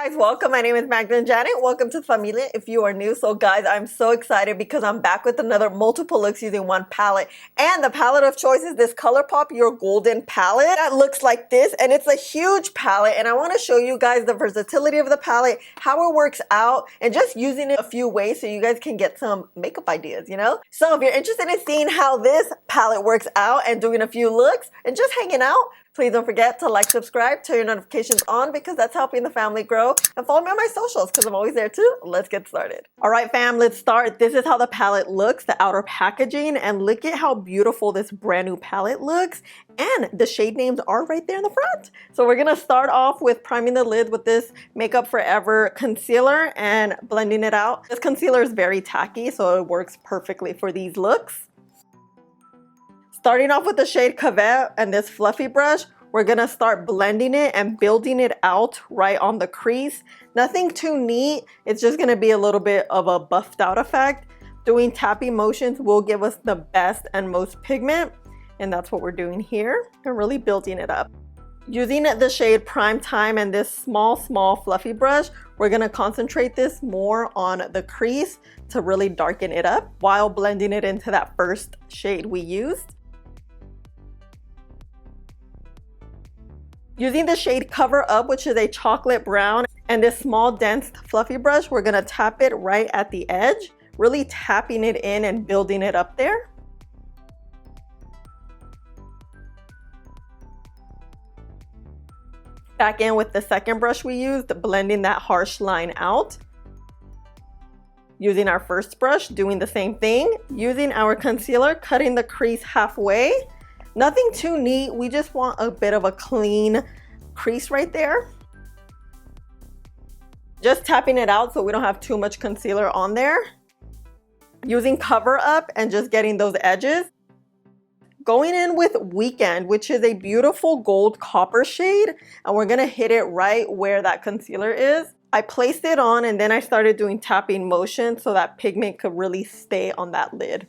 Guys, welcome. My name is MagdalineJanet. Welcome to the Familia if you are new. So guys, I'm so excited because I'm back with another multiple looks using one palette. And the palette of choice is this Colourpop You're Golden palette that looks like this. And it's a huge palette. And I want to show you guys the versatility of the palette, how it works out, and just using it a few ways so you guys can get some makeup ideas, you know? So if you're interested in seeing how this palette works out and doing a few looks and just hanging out, please don't forget to like, subscribe, turn your notifications on because that's helping the family grow. And follow me on my socials because I'm always there too. Let's get started. All right, fam, let's start. This is how the palette looks, the outer packaging. And look at how beautiful this brand new palette looks. And the shade names are right there in the front. So we're going to start off with priming the lid with this Makeup Forever concealer and blending it out. This concealer is very tacky, so it works perfectly for these looks. Starting off with the shade Cavett and this fluffy brush, we're gonna start blending it and building it out right on the crease. Nothing too neat, it's just gonna be a little bit of a buffed out effect. Doing tapping motions will give us the best and most pigment, and that's what we're doing here, and really building it up. Using the shade Prime Time and this small fluffy brush, we're gonna concentrate this more on the crease to really darken it up while blending it into that first shade we used. Using the shade Cover Up, which is a chocolate brown, and this small dense fluffy brush, we're gonna tap it right at the edge, really tapping it in and building it up there. Back in with the second brush we used, blending that harsh line out. Using our first brush, doing the same thing. Using our concealer, cutting the crease halfway. Nothing too neat, we just want a bit of a clean crease right there. Just tapping it out so we don't have too much concealer on there. Using Cover Up and just getting those edges. Going in with Weekend, which is a beautiful gold copper shade, and we're gonna hit it right where that concealer is. I placed it on and then I started doing tapping motion so that pigment could really stay on that lid.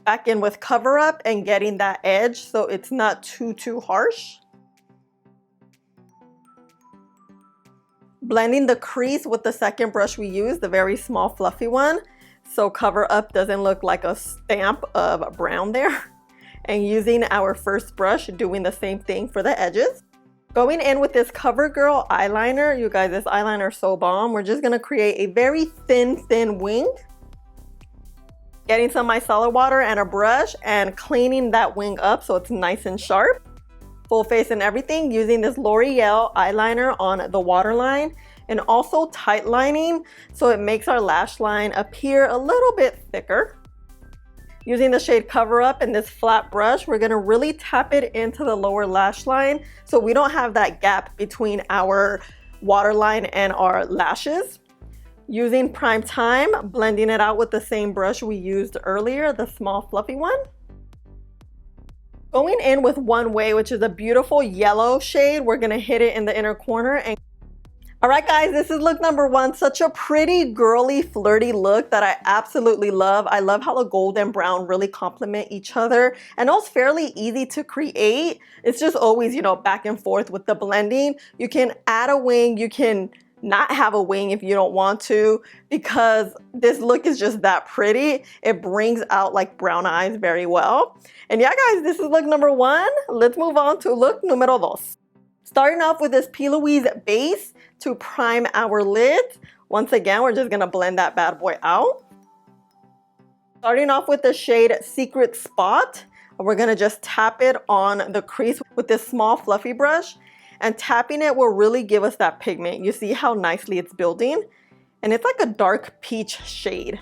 Back in with Cover Up and getting that edge so it's not too harsh. Blending the crease with the second brush we used, the very small fluffy one, so Cover Up doesn't look like a stamp of brown there. And using our first brush, doing the same thing for the edges. Going in with this CoverGirl eyeliner, you guys, this eyeliner is so bomb. We're just gonna create a very thin wing. Getting some micellar water and a brush and cleaning that wing up so it's nice and sharp. Full face and everything, using this L'Oreal eyeliner on the waterline and also tight lining so it makes our lash line appear a little bit thicker. Using the shade Cover Up and this flat brush, we're gonna really tap it into the lower lash line so we don't have that gap between our waterline and our lashes. Using Prime Time, blending it out with the same brush we used earlier, the small fluffy one. Going in with One Way, which is a beautiful yellow shade. We're gonna hit it in the inner corner. And all right, guys, this is look number one. Such a pretty, girly, flirty look that I absolutely love. I love how the gold and brown really complement each other. And it's fairly easy to create. It's just always, you know, back and forth with the blending. You can add a wing, you can not have a wing if you don't want to, because this look is just that pretty. It brings out like brown eyes very well. And yeah, guys, this is look number one. Let's move on to look numero dos. Starting off with this P. Louise base to prime our lids. Once again, we're just gonna blend that bad boy out. Starting off with the shade Secret Spot, we're gonna just tap it on the crease with this small fluffy brush. And tapping it will really give us that pigment. You see how nicely it's building? And it's like a dark peach shade.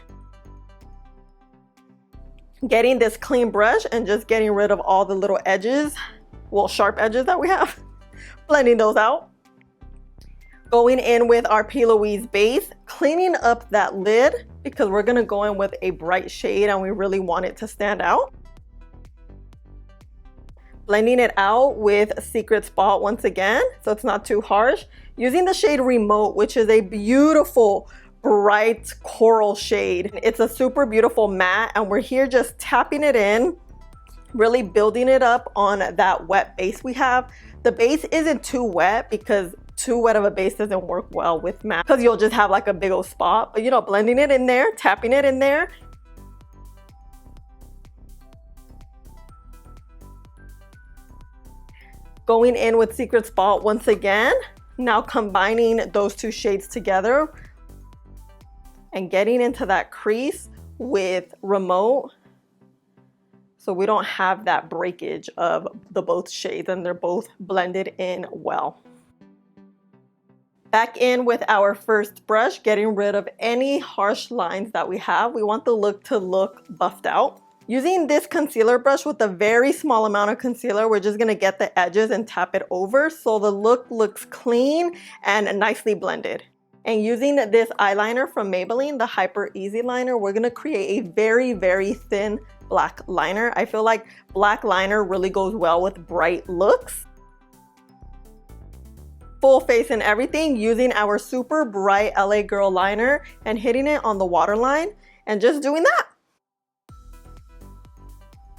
Getting this clean brush and just getting rid of all the little edges, well, sharp edges that we have. Blending those out. Going in with our P. Louise base, cleaning up that lid because we're gonna go in with a bright shade and we really want it to stand out. Blending it out with Secret Spot once again, so it's not too harsh. Using the shade Remote, which is a beautiful, bright coral shade. It's a super beautiful matte, and we're here just tapping it in, really building it up on that wet base we have. The base isn't too wet because too wet of a base doesn't work well with matte because you'll just have like a big old spot. But you know, blending it in there, tapping it in there. Going in with Secret Spot once again. Now combining those two shades together and getting into that crease with Remote, so we don't have that breakage of the both shades and they're both blended in well. Back in with our first brush, getting rid of any harsh lines that we have. We want the look to look buffed out. Using this concealer brush with a very small amount of concealer, we're just gonna get the edges and tap it over so the look looks clean and nicely blended. And using this eyeliner from Maybelline, the Hyper Easy Liner, we're gonna create a very, very thin black liner. I feel like black liner really goes well with bright looks. Full face and everything, using our super bright LA Girl liner and hitting it on the waterline and just doing that.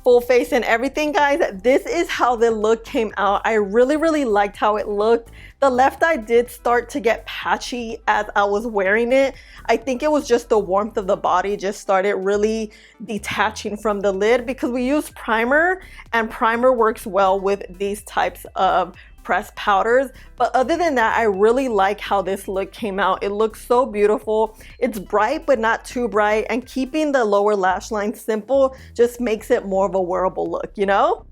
Full face and everything, guys. This is how the look came out. I really liked how it looked. The left eye did start to get patchy as I was wearing it. I think it was just the warmth of the body just started really detaching from the lid because we use primer, and primer works well with these types of pressed powders. But other than that, I really like how this look came out. It looks so beautiful. It's bright but not too bright, and keeping the lower lash line simple just makes it more of a wearable look, you know?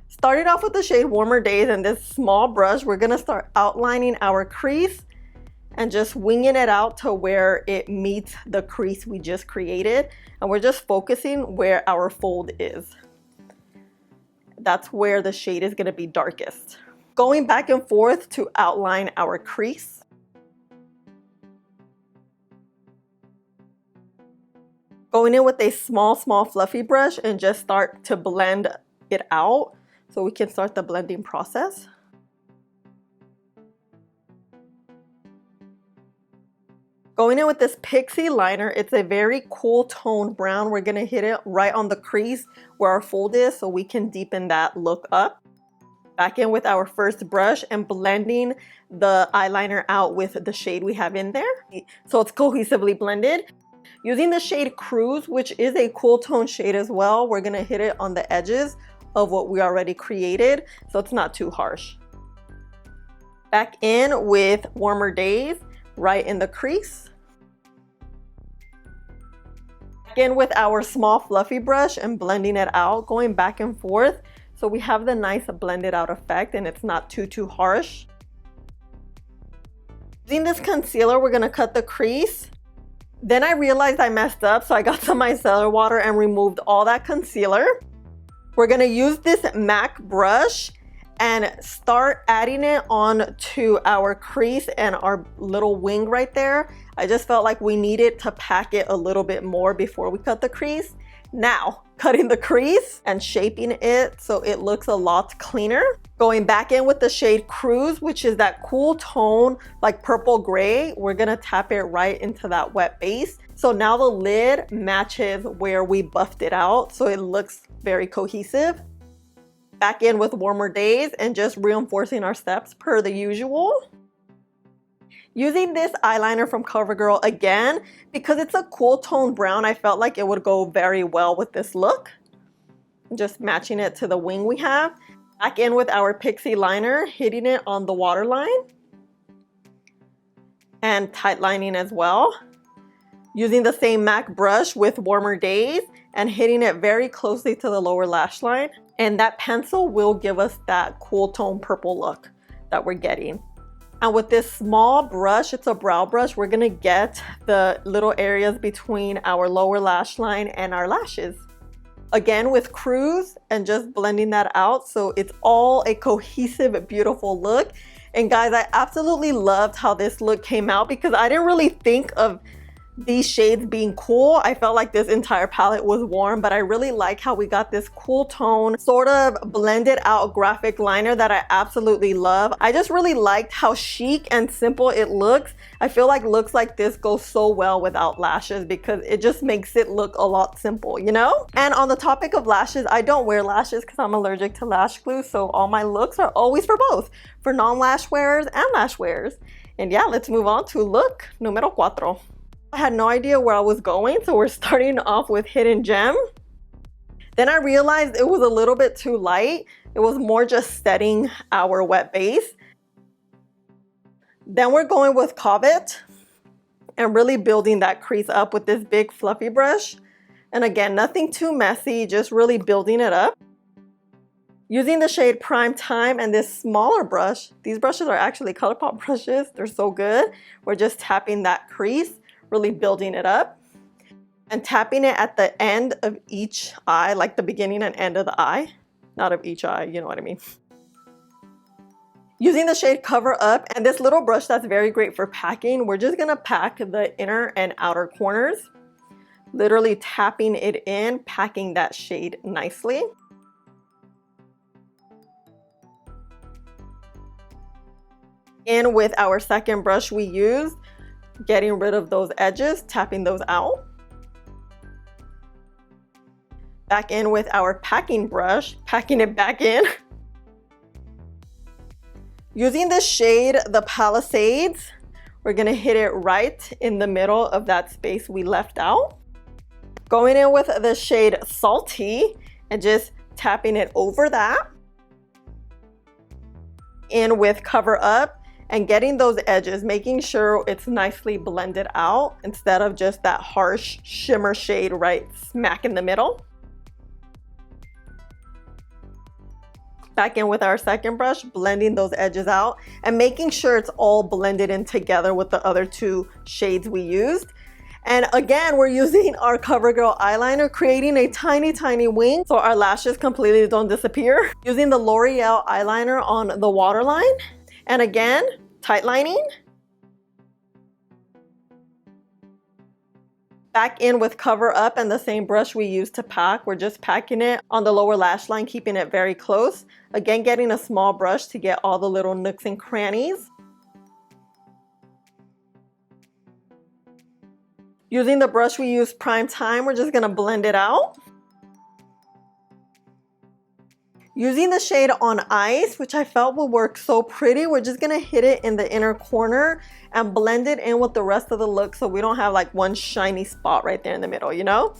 Starting off with the shade Warmer Days and this small brush, we're gonna start outlining our crease and just winging it out to where it meets the crease we just created. And we're just focusing where our fold is. That's where the shade is gonna be darkest. Going back and forth to outline our crease. Going in with a small fluffy brush and just start to blend it out so we can start the blending process. Going in with this Pixie liner, it's a very cool tone brown. We're gonna hit it right on the crease where our fold is so we can deepen that look up. Back in with our first brush and blending the eyeliner out with the shade we have in there so it's cohesively blended. Using the shade Cruise, which is a cool tone shade as well, we're gonna hit it on the edges of what we already created so it's not too harsh. Back in with Warmer Days, right in the crease. Back in with our small fluffy brush and blending it out, going back and forth so we have the nice blended out effect and it's not too harsh. Using this concealer, we're gonna cut the crease. Then I realized I messed up, so I got some micellar water and removed all that concealer. We're gonna use this MAC brush and start adding it on to our crease and our little wing right there. I just felt like we needed to pack it a little bit more before we cut the crease. Now, cutting the crease and shaping it so it looks a lot cleaner. Going back in with the shade Cruise, which is that cool tone, like purple gray. We're gonna tap it right into that wet base. So now the lid matches where we buffed it out, so it looks very cohesive. Back in with Warmer Days and just reinforcing our steps per the usual. Using this eyeliner from CoverGirl again, because it's a cool tone brown, I felt like it would go very well with this look. Just matching it to the wing we have. Back in with our Pixie liner, hitting it on the waterline. And tight lining as well. Using the same MAC brush with Warmer Days and hitting it very closely to the lower lash line. And that pencil will give us that cool tone purple look that we're getting. And with this small brush, it's a brow brush, we're gonna get the little areas between our lower lash line and our lashes. Again with Cruise and just blending that out so it's all a cohesive, beautiful look. And guys, I absolutely loved how this look came out because I didn't really think of these shades being cool. I felt like this entire palette was warm, but I really like how we got this cool tone, sort of blended out graphic liner that I absolutely love. I just really liked how chic and simple it looks. I feel like looks like this go so well without lashes because it just makes it look a lot simple, you know? And on the topic of lashes, I don't wear lashes because I'm allergic to lash glue, so all my looks are always for both, for non-lash wearers and lash wearers. And yeah, let's move on to look numero 4. I had no idea where I was going, so we're starting off with Hidden Gem. Then I realized it was a little bit too light. It was more just setting our wet base. Then we're going with Covet and really building that crease up with this big fluffy brush. And again, nothing too messy, just really building it up. Using the shade Prime Time and this smaller brush, these brushes are actually Colourpop brushes, they're so good. We're just tapping that crease, really building it up and tapping it at the end of each eye, like the beginning and end of the eye, not of each eye, you know what I mean. Using the shade Cover Up and this little brush that's very great for packing, we're just gonna pack the inner and outer corners, literally tapping it in, packing that shade nicely. In with our second brush we used, getting rid of those edges, tapping those out. Back in with our packing brush, packing it back in. Using this shade, the Palisades, we're gonna hit it right in the middle of that space we left out. Going in with the shade Salty and just tapping it over that. In with Cover Up and getting those edges, making sure it's nicely blended out instead of just that harsh shimmer shade right smack in the middle. Back in with our second brush, blending those edges out and making sure it's all blended in together with the other two shades we used. And again, we're using our CoverGirl eyeliner, creating a tiny, tiny wing so our lashes completely don't disappear. Using the L'Oreal eyeliner on the waterline. And again, tight lining. Back in with Cover Up and the same brush we used to pack. We're just packing it on the lower lash line, keeping it very close. Again, getting a small brush to get all the little nooks and crannies. Using the brush we used Prime Time, we're just gonna blend it out. Using the shade On Ice, which I felt would work so pretty, we're just gonna hit it in the inner corner and blend it in with the rest of the look so we don't have like one shiny spot right there in the middle, you know?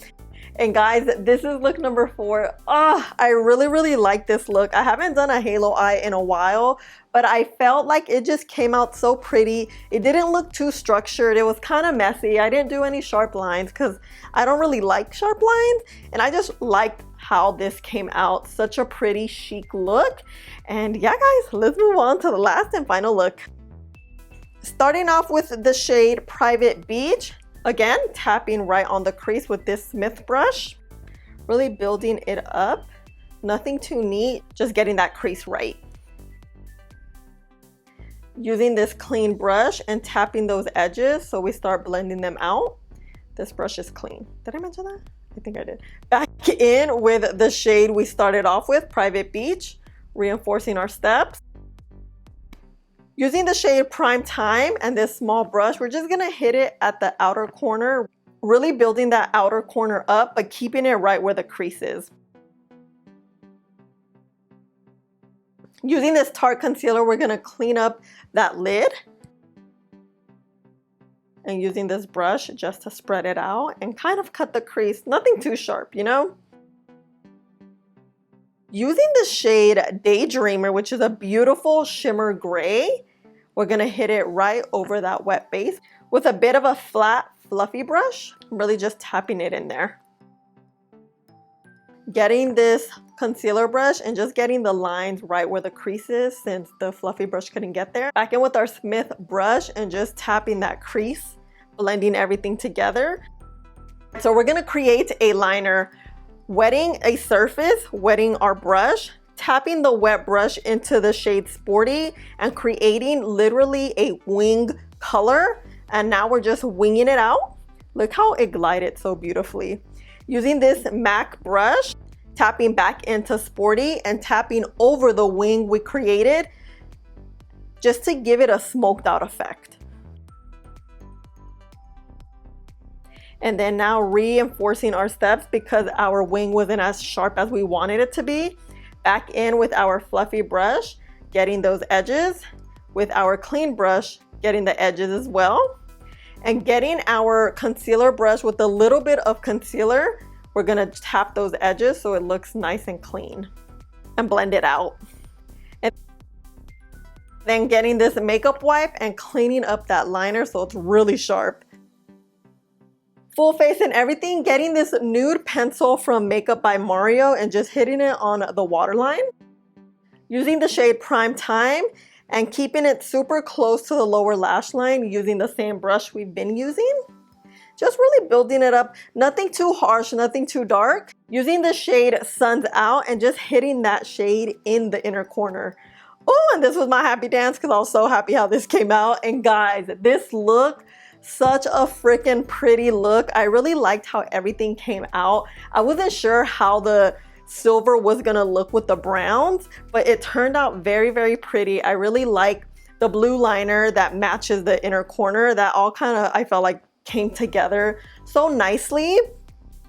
And guys, this is look number 4. I really like this look. I haven't done a halo eye in a while, but I felt like it just came out so pretty. It didn't look too structured. It was kind of messy. I didn't do any sharp lines because I don't really like sharp lines, and I just liked how this came out. Such a pretty chic look. And yeah guys, let's move on to the last and final look. Starting off with the shade Private Beach. Again, tapping right on the crease with this Smith brush, really building it up. Nothing too neat, just getting that crease right. Using this clean brush and tapping those edges so we start blending them out. This brush is clean. Did I mention that? I think I did. Back in with the shade we started off with, Private Beach, reinforcing our steps. Using the shade Prime Time and this small brush, we're just gonna hit it at the outer corner, really building that outer corner up, but keeping it right where the crease is. Using this Tarte concealer, we're gonna clean up that lid. And using this brush just to spread it out and kind of cut the crease, nothing too sharp, you know? Using the shade Daydreamer, which is a beautiful shimmer gray, we're gonna hit it right over that wet base with a bit of a flat, fluffy brush. I'm really just tapping it in there. Getting this concealer brush and just getting the lines right where the crease is since the fluffy brush couldn't get there. Back in with our Smith brush and just tapping that crease, blending everything together. So we're gonna create a liner, wetting a surface, wetting our brush, tapping the wet brush into the shade Sporty and creating literally a wing color. And now we're just winging it out, Look how it glided so beautifully. Using this MAC brush, tapping back into Sporty and tapping over the wing we created just to give it a smoked out effect. And then now reinforcing our steps because our wing wasn't as sharp as we wanted it to be. Back in with our fluffy brush, getting those edges. With our clean brush, getting the edges as well. And getting our concealer brush with a little bit of concealer, we're gonna tap those edges so it looks nice and clean and blend it out. And then getting this makeup wipe and cleaning up that liner so it's really sharp. Full face and everything, getting this nude pencil from Makeup by Mario and just hitting it on the waterline. Using the shade Prime Time and keeping it super close to the lower lash line using the same brush we've been using. Just really building it up, nothing too harsh, nothing too dark. Using the shade Suns Out and just hitting that shade in the inner corner. Oh, and this was my happy dance because I was so happy how this came out. And guys, this look, such a freaking pretty look. I really liked how everything came out. I wasn't sure how the silver was gonna look with the browns, but it turned out very, very pretty. I really like the blue liner that matches the inner corner. That all kind of, I felt like, came together so nicely.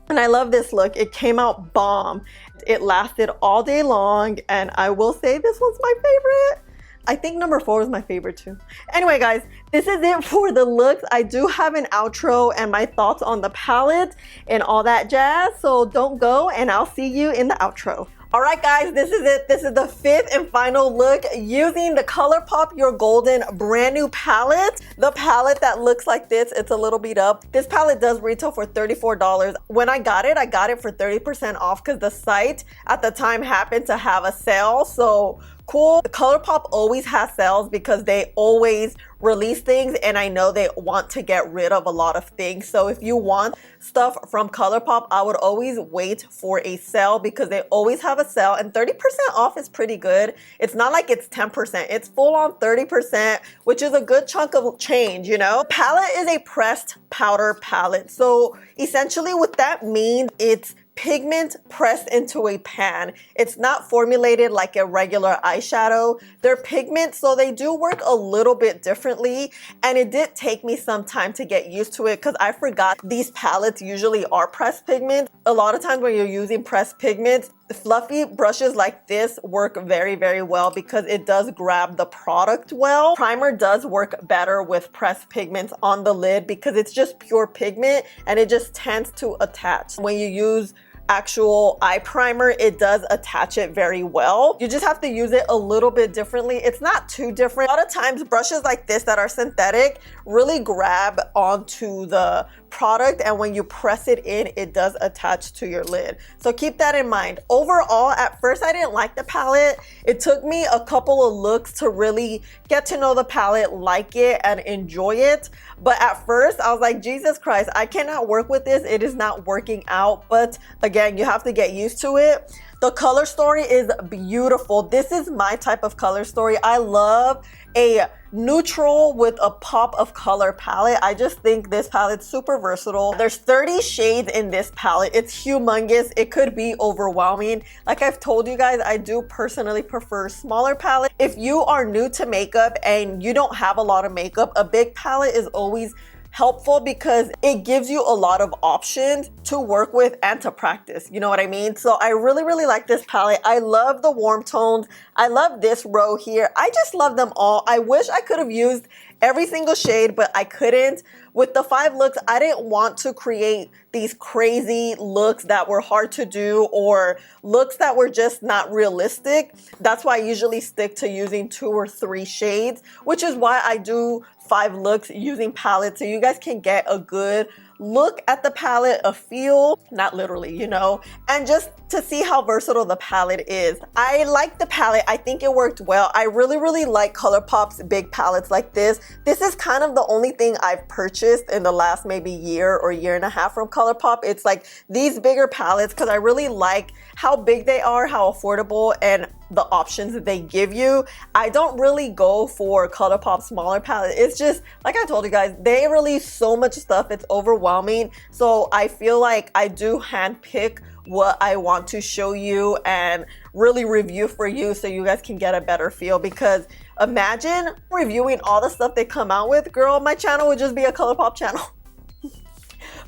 And I love this look. It came out bomb. It lasted all day long, and I will say this one's my favorite. I think number 4 is my favorite too. Anyway guys, this is it for the looks. I do have an outro and my thoughts on the palette and all that jazz, so don't go, and I'll see you in the outro. Alright guys, this is it. This is the 5th and final look using the Colourpop You're Golden brand new palette. The palette that looks like this, it's a little beat up. This palette does retail for $34. When I got it for 30% off because the site at the time happened to have a sale, so cool. Colourpop always has sales because they always release things, and I know they want to get rid of a lot of things. So if you want stuff from Colourpop, I would always wait for a sale because they always have a sale, and 30% off is pretty good. It's not like it's 10%, it's full on 30%, which is a good chunk of change, you know? Palette is a pressed powder palette. So essentially what that means, it's pigment pressed into a pan. It's not formulated like a regular eyeshadow. They're pigment, so they do work a little bit differently, and it did take me some time to get used to it because I forgot these palettes usually are pressed pigment. A lot of times when you're using pressed pigments, fluffy brushes like this work very, very well because it does grab the product well. Primer does work better with pressed pigments on the lid because it's just pure pigment and it just tends to attach. When you use actual eye primer, it does attach it very well. You just have to use it a little bit differently. It's not too different. A lot of times brushes like this that are synthetic really grab onto the product, and when you press it in, it does attach to your lid. So keep that in mind. Overall, at first I didn't like the palette. It took me a couple of looks to really get to know the palette, like it, and enjoy it. But at first I was like, Jesus Christ, I cannot work with this. It is not working out. But again, you have to get used to it. The color story is beautiful. This is my type of color story. I love a neutral with a pop of color palette. I just think this palette's super versatile. There's 30 shades in this palette. It's humongous. It could be overwhelming. Like I've told you guys, I do personally prefer smaller palettes. If you are new to makeup and you don't have a lot of makeup, a big palette is always helpful because it gives you a lot of options to work with and to practice, you know what I mean? So I really, really like this palette. I love the warm tones. I love this row here. I just love them all. I wish I could have used every single shade, but I couldn't. With the 5 looks, I didn't want to create these crazy looks that were hard to do or looks that were just not realistic. That's why I usually stick to using 2 or 3 shades, which is why I do 5 looks using palettes, so you guys can get a good look at the palette, a feel, not literally, you know, and just to see how versatile the palette is. I like the palette. I think it worked well. I really, really like Colourpop's big palettes like this. This is kind of the only thing I've purchased in the last maybe year or year and a half from Colourpop. It's like these bigger palettes because I really like how big they are, how affordable, and the options that they give you. I don't really go for Colourpop smaller palette. It's just, like I told you guys, they release so much stuff, it's overwhelming. overwhelming. So I feel like I do handpick what I want to show you and really review for you so you guys can get a better feel, because imagine reviewing all the stuff they come out with. Girl, my channel would just be a Colourpop channel.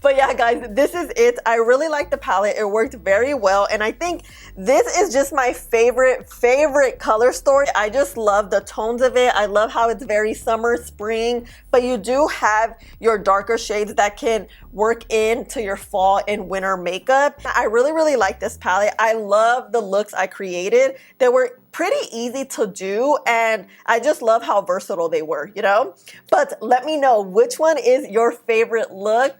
But yeah, guys, this is it. I really like the palette. It worked very well. And I think this is just my favorite color story. I just love the tones of it. I love how it's very summer, spring, but you do have your darker shades that can work into your fall and winter makeup. I really like this palette. I love the looks I created. They were pretty easy to do, and I just love how versatile they were, you know? But let me know, which one is your favorite look?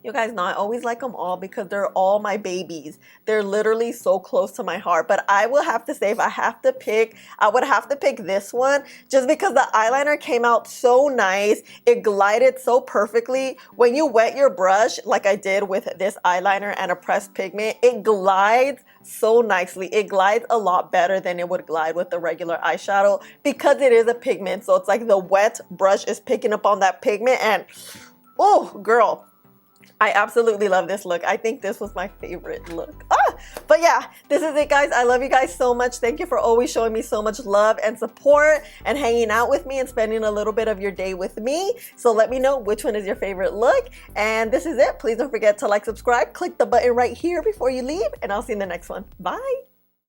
You guys know I always like them all because they're all my babies. They're literally so close to my heart. But I will have to say, if I have to pick, I would have to pick this one, just because the eyeliner came out so nice. It glided so perfectly. When you wet your brush, like I did with this eyeliner and a pressed pigment, it glides so nicely. It glides a lot better than it would glide with the regular eyeshadow, because it is a pigment. So it's like the wet brush is picking up on that pigment, and oh girl, I absolutely love this look. I think this was my favorite look. But yeah, this is it, guys. I love you guys so much. Thank you for always showing me so much love and support and hanging out with me and spending a little bit of your day with me. So let me know which one is your favorite look. And this is it. Please don't forget to like, subscribe, click the button right here before you leave, and I'll see you in the next one. Bye.